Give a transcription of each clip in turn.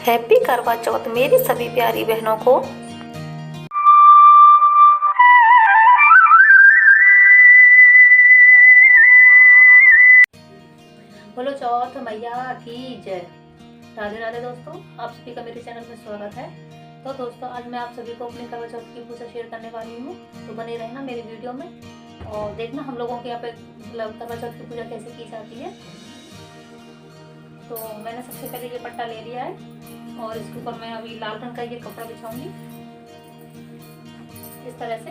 Happy करवा चौथ मेरी सभी प्यारी बहनों को। बोलो चौथ मैया की जय। राधे राधे दोस्तों, आप सभी का मेरे चैनल में स्वागत है। तो दोस्तों, आज मैं आप सभी को अपने करवा चौथ की पूजा शेयर करने वाली हूँ, तो बने रहना मेरी वीडियो में और देखना हम लोगों के यहाँ पे मतलब करवा चौथ की पूजा कैसे की जाती है। तो मैंने सबसे पहले ये पट्टा ले लिया है और इसके ऊपर मैं अभी लाल रंग का ये कपड़ा बिछाऊंगी इस तरह से।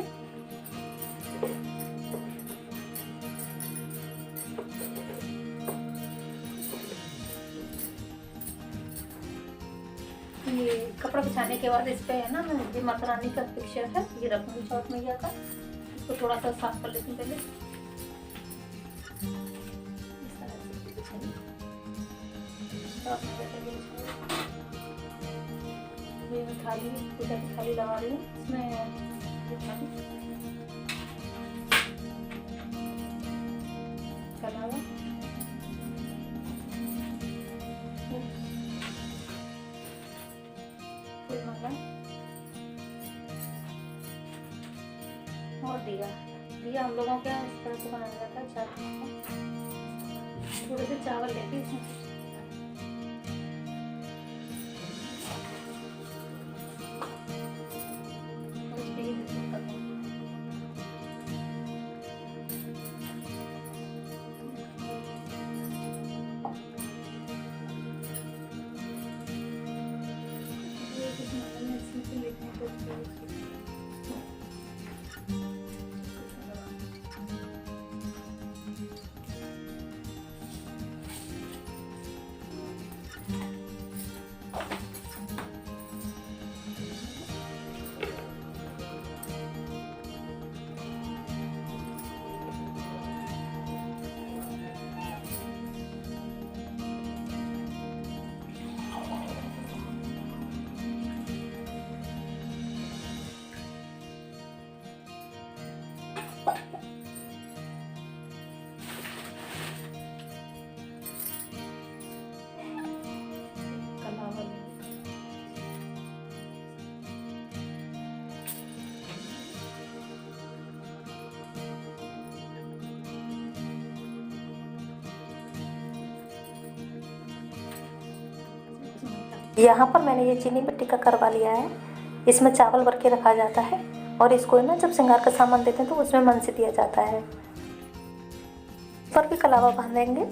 ये कपड़ा बिछाने के बाद इस पे है ना, ये माता रानी का पिक्चर है, ये रखूंगी चौथ मैया का। इसको थोड़ा सा साफ कर लेती हूँ पहले। इस तरह से बिछाइए। मैं थाली, पूजा की थाली लगा रही हूँ, इसमें कलावा और दिया हम लोगों के इस तरह से बनाया जाता है। चावल, थोड़े से चावल लेके इसमें यहाँ पर मैंने ये चीनी मिट्टी का करवा लिया है। इसमें चावल भर के रखा जाता है और इसको ना जब श्रृंगार का सामान देते हैं तो उसमें मन से दिया जाता है। पर भी कलावा बांधेंगे।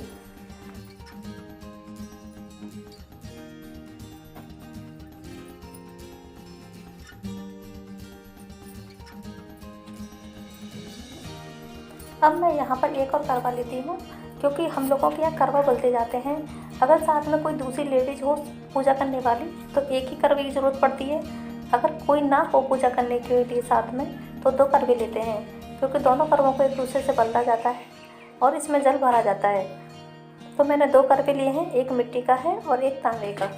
अब मैं यहाँ पर एक और करवा लेती हूँ, क्योंकि हम लोगों के यहाँ करवा बोलते जाते हैं। अगर साथ में कोई दूसरी लेडीज हो पूजा करने वाली तो एक ही करवे की ज़रूरत पड़ती है। अगर कोई ना हो पूजा करने के लिए साथ में तो दो करवे लेते हैं, क्योंकि दोनों करवों को एक दूसरे से बंधा जाता है और इसमें जल भरा जाता है। तो मैंने दो करवे लिए हैं, एक मिट्टी का है और एक तांबे का।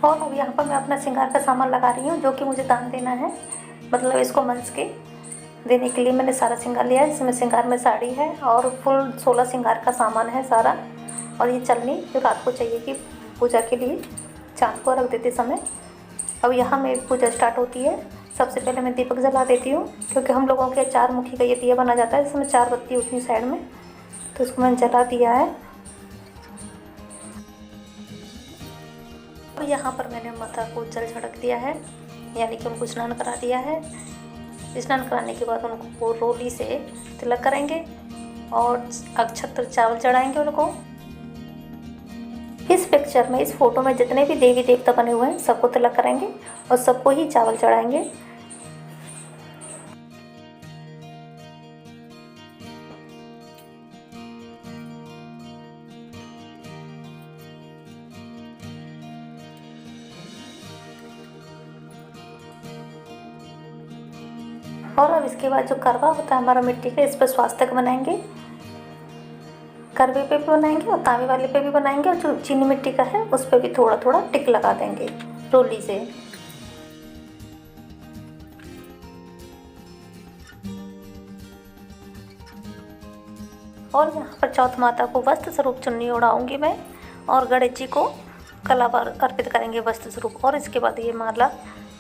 और अब यहाँ पर मैं अपना श्रृंगार का सामान लगा रही हूँ, जो कि मुझे दान देना है। मतलब इसको मंच के देने के लिए मैंने सारा श्रृंगार लिया है। इसमें श्रृंगार में साड़ी है और फुल 16 श्रृंगार का सामान है सारा। और ये चलनी जो रात को चाहिए कि पूजा के लिए चाँद को रख देते समय। अब यहाँ मेरी पूजा स्टार्ट होती है। सबसे पहले मैं दीपक जला देती हूँ, क्योंकि हम लोगों के 4 मुखी का ये दिया बना जाता है, जिसमें 4 बत्ती होती है साइड में। तो इसको मैंने जला दिया है। और यहाँ पर मैंने माता को जल छिड़क दिया है, यानी कि उनको स्नान करा दिया है। स्नान कराने के बाद उनको रोली से तिलक करेंगे और अक्षत चावल चढ़ाएंगे उनको। इस पिक्चर में, इस फोटो में जितने भी देवी देवता बने हुए हैं सबको तिलक करेंगे और सबको ही चावल चढ़ाएंगे। और अब इसके बाद जो करवा होता है हमारा मिट्टी का, इस पर स्वास्थ्य बनाएंगे। करवे पे भी बनाएंगे और तांबे वाले पे भी बनाएंगे, और जो चीनी मिट्टी का है उस पर भी थोड़ा थोड़ा टिक लगा देंगे रोली से। और यहाँ पर चौथ माता को वस्त्र स्वरूप चुन्नी ओढ़ाऊंगी मैं, और गणेश जी को कलावा अर्पित करेंगे वस्त्र स्वरूप। और इसके बाद ये माला,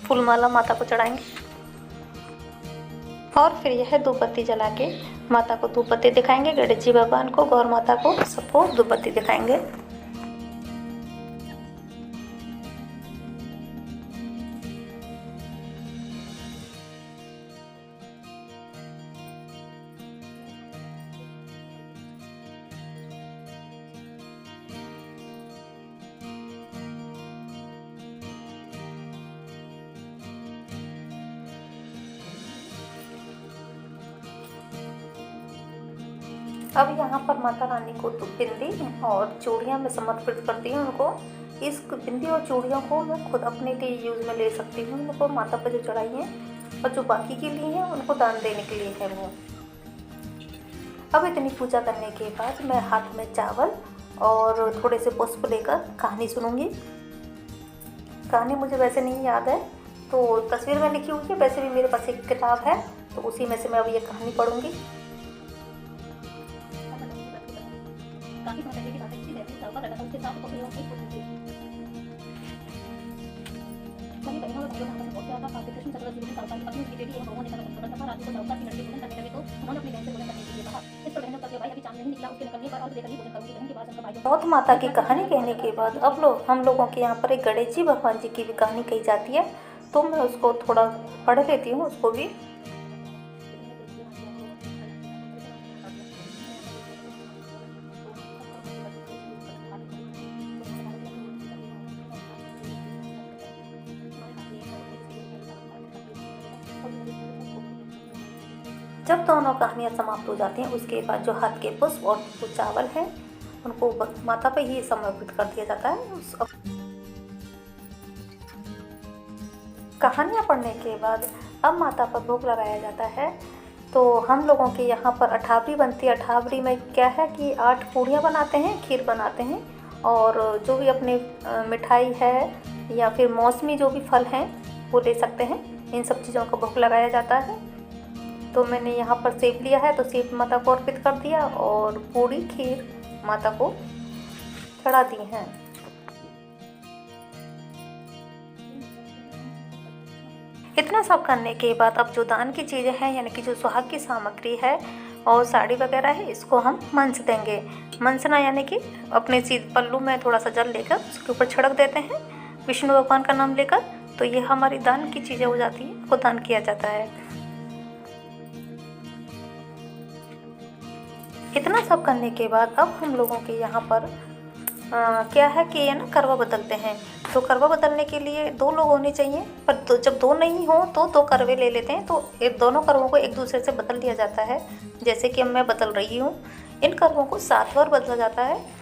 फूल माला माता को चढ़ाएंगे। और फिर यह धूप बत्ती जला के माता को धूप बत्ती दिखाएंगे, गणेश जी भगवान को, गौर माता को, सबको धूप बत्ती दिखाएंगे। अब यहाँ पर माता रानी को बिंदी और चूड़ियाँ मैं समर्पित करती हूँ उनको। इस बिंदी और चूड़ियों को मैं खुद अपने लिए यूज़ में ले सकती हूँ, उनको माता पर जो चढ़ाई है, और जो बाकी के लिए हैं उनको दान देने के लिए है वो। अब इतनी पूजा करने के बाद मैं हाथ में चावल और थोड़े से पुष्प लेकर कहानी सुनूंगी। कहानी मुझे वैसे नहीं याद है, तो तस्वीर में लिखी हुई है, वैसे भी मेरे पास एक किताब है, तो उसी में से मैं अब ये कहानी पढ़ूंगी। चौथ माता की कहानी कहने के बाद अब हम लोगों के यहाँ पर एक गणेश जी भगवान जी की भी कहानी कही जाती है, तो मैं उसको थोड़ा पढ़ लेती हूँ उसको भी। जब दोनों कहानियाँ समाप्त हो जाती हैं, उसके बाद जो हाथ के पुष्प और जो चावल हैं उनको माता पे ही समर्पित कर दिया जाता है। कहानियाँ पढ़ने के बाद अब माता पर भोग लगाया जाता है। तो हम लोगों के यहाँ पर अठावरी बनती है। अठावरी में क्या है कि 8 पूड़ियाँ बनाते हैं, खीर बनाते हैं, और जो भी अपने मिठाई है या फिर मौसमी जो भी फल हैं वो ले सकते हैं। इन सब चीज़ों का भोग लगाया जाता है। तो मैंने यहाँ पर सेब लिया है, तो सेब माता को अर्पित कर दिया, और पूड़ी खीर माता को चढ़ा दी हैं। इतना सब करने के बाद अब जो दान की चीज़ें हैं, यानी कि जो सुहाग की सामग्री है और साड़ी वगैरह है, इसको हम मंस देंगे। मंसना यानी कि अपने सीध पल्लू में थोड़ा सा जल लेकर उसके ऊपर छिड़क देते हैं विष्णु भगवान का नाम लेकर, तो ये हमारी दान की चीज़ें हो जाती है, को दान किया जाता है। इतना सब करने के बाद अब हम लोगों के यहाँ पर क्या है कि ये ना करवा बदलते हैं। तो करवा बदलने के लिए 2 लोग होने चाहिए, पर तो जब 2 नहीं हो तो 2 करवे ले लेते हैं। तो दोनों करवों को एक दूसरे से बदल दिया जाता है, जैसे कि अब मैं बदल रही हूँ। इन करवों को 7 बार बदला जाता है।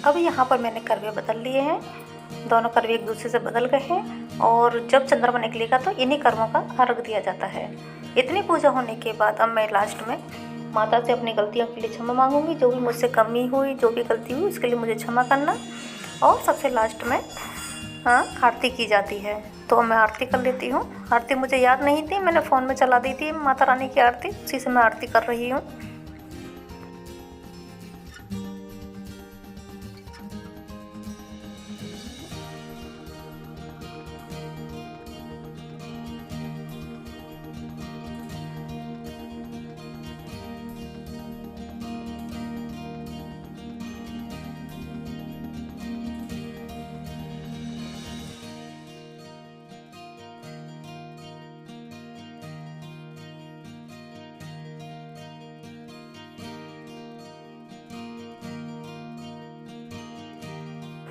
अब यहाँ पर मैंने करवे बदल लिए हैं, दोनों करवे एक दूसरे से बदल गए हैं, और जब चंद्रमा निकलेगा तो इन्हीं कर्मों का अर्घ दिया जाता है। इतनी पूजा होने के बाद अब मैं लास्ट में माता से अपनी गलतियों के लिए क्षमा मांगूंगी। जो भी मुझसे कमी हुई, जो भी गलती हुई, उसके लिए मुझे क्षमा करना। और सबसे लास्ट में आरती की जाती है, तो मैं आरती कर लेती हूँ। आरती मुझे याद नहीं थी, मैंने फ़ोन में चला दी थी माता रानी की आरती, उसी से मैं आरती कर रही हूँ।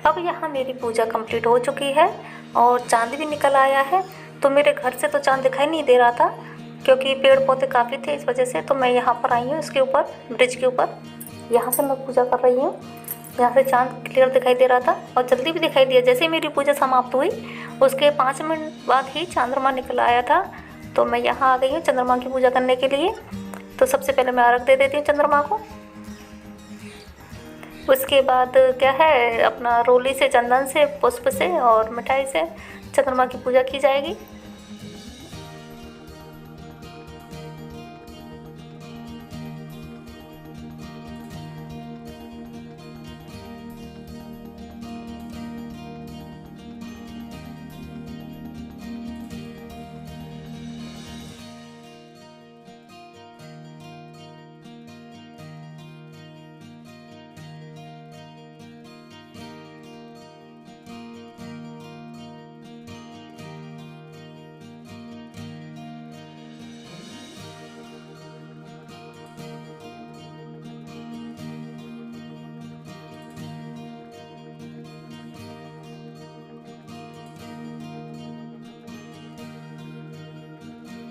अब यहाँ मेरी पूजा कंप्लीट हो चुकी है और चाँद भी निकल आया है। तो मेरे घर से तो चाँद दिखाई नहीं दे रहा था, क्योंकि पेड़ पौधे काफ़ी थे, इस वजह से। तो मैं यहाँ पर आई हूँ, इसके ऊपर, ब्रिज के ऊपर। यहाँ से मैं पूजा कर रही हूँ। यहाँ से चाँद क्लियर दिखाई दे रहा था और जल्दी भी दिखाई दिया। जैसे ही मेरी पूजा समाप्त हुई, उसके 5 मिनट बाद ही चंद्रमा निकल आया था। तो मैं यहाँ आ गई हूँ चंद्रमा की पूजा करने के लिए। तो सबसे पहले मैं अर्घ दे देती हूँ चंद्रमा को। उसके बाद क्या है, अपना रोली से, चंदन से, पुष्प से और मिठाई से चंद्रमा की पूजा की जाएगी।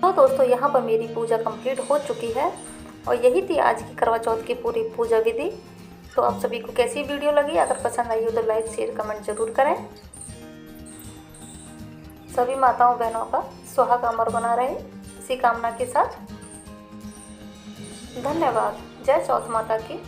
तो दोस्तों, यहाँ पर मेरी पूजा कंप्लीट हो चुकी है और यही थी आज की करवा चौथ की पूरी पूजा विधि। तो आप सभी को कैसी वीडियो लगी? अगर पसंद आई हो तो लाइक शेयर कमेंट जरूर करें। सभी माताओं बहनों का सुहाग अमर बना रहे, इसी कामना के साथ। धन्यवाद। जय चौथ माता की।